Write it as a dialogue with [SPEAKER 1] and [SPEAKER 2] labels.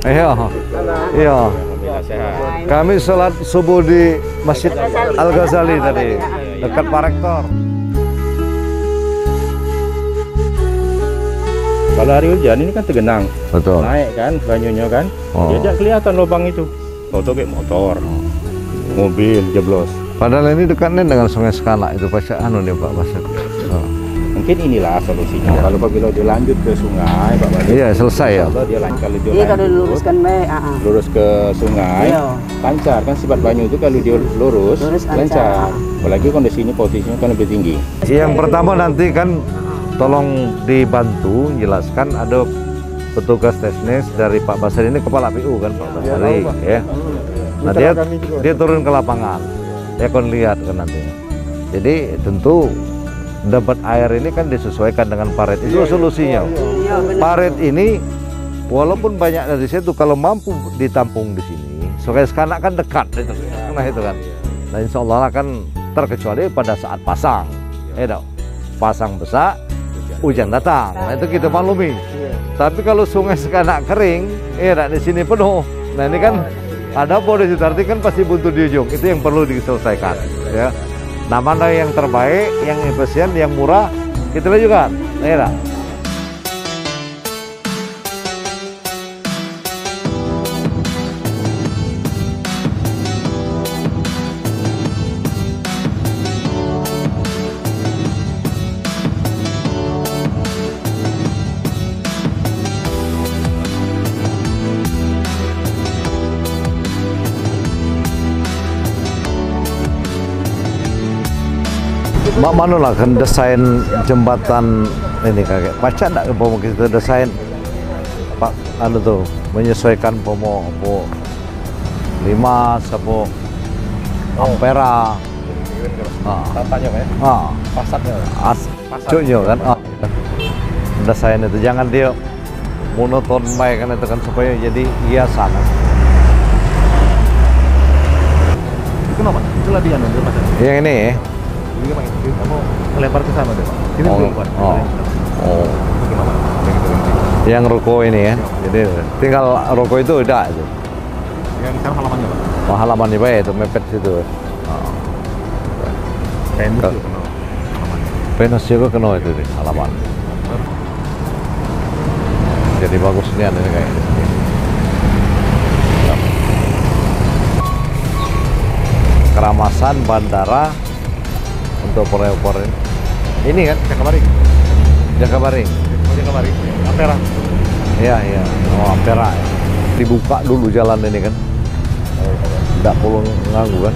[SPEAKER 1] Iya. Iya. Kami sholat subuh di Masjid Al-Ghazali tadi, dekat Pak Rektor.
[SPEAKER 2] Kalau hari hujan ini kan tergenang,
[SPEAKER 1] Betul.
[SPEAKER 2] naik kan banyunya kan, tidak kelihatan lubang itu. Foto kayak motor, mobil jeblos.
[SPEAKER 1] Padahal ini dekatnya dengan Sungai Sekanak itu Pak nih Pak Basir.
[SPEAKER 2] Mungkin inilah solusinya. Kalau apabila dia lanjut ke sungai, Pak Bani.
[SPEAKER 1] Iya, selesai ya.
[SPEAKER 2] Kalau dia kalau dia
[SPEAKER 3] Iya, kalau diluruskan
[SPEAKER 2] lurus ke sungai, lancar kan sifat banyu itu kalau dia lurus lancar. Apalagi kondisinya posisinya kan lebih tinggi.
[SPEAKER 1] Yang pertama nanti kan tolong dibantu jelaskan, ada petugas teknis dari Pak Basir ini kepala PU kan Pak Basri ya. Nah dia turun ke lapangan, dia akan lihat kan nantinya. Jadi tentu dapat air ini kan disesuaikan dengan parit, itu solusinya. Parit ini walaupun banyak dari situ, kalau mampu ditampung di sini, Sungai Sekanak kan dekat itu, nah itu kan. Nah insya Allah akan terkecuali pada saat pasang, pasang besar, hujan datang, nah itu kita maklumi. Tapi kalau Sungai Sekanak kering, di sini penuh. Nah ini kan ada boleh arti kan pasti buntu di ujung, itu yang perlu diselesaikan. Ya. Nah mana yang terbaik, yang efisien, yang murah, kita juga. Nah, Mak Manu lah kan desain jembatan ini kakek. Pacar tak pomo kita desain Pak anu tuh menyesuaikan pomo 5 sapo ampera.
[SPEAKER 2] Tatanya Pak ya? Pasatnya.
[SPEAKER 1] Cuknya kan. Desain itu jangan dia monoton baik kan itu kan supaya jadi hiasan.
[SPEAKER 2] Itu kenapa? Itu latihan itu Mas.
[SPEAKER 1] Yang ini ya.
[SPEAKER 2] Ini kamu melempar ke sana deh Pak. Ini belum Pak. Gimana?
[SPEAKER 1] Yang ruko ini ya. Jadi tinggal ruko itu udah itu.
[SPEAKER 2] Yang sekarang halamannya Pak.
[SPEAKER 1] Oh, halamannya Pak itu mepet situ.
[SPEAKER 2] Penus juga kena halamannya.
[SPEAKER 1] Penus juga kena itu di halaman. Jadi bagusnya ini kayak ini. Keramasan bandara untuk opor ini kan Jakabaring. Jakabaring.
[SPEAKER 2] Jakabaring. Ampera.
[SPEAKER 1] Iya. Oh, Ampera. Dibuka dulu jalan ini kan. Tidak perlu nganggu kan.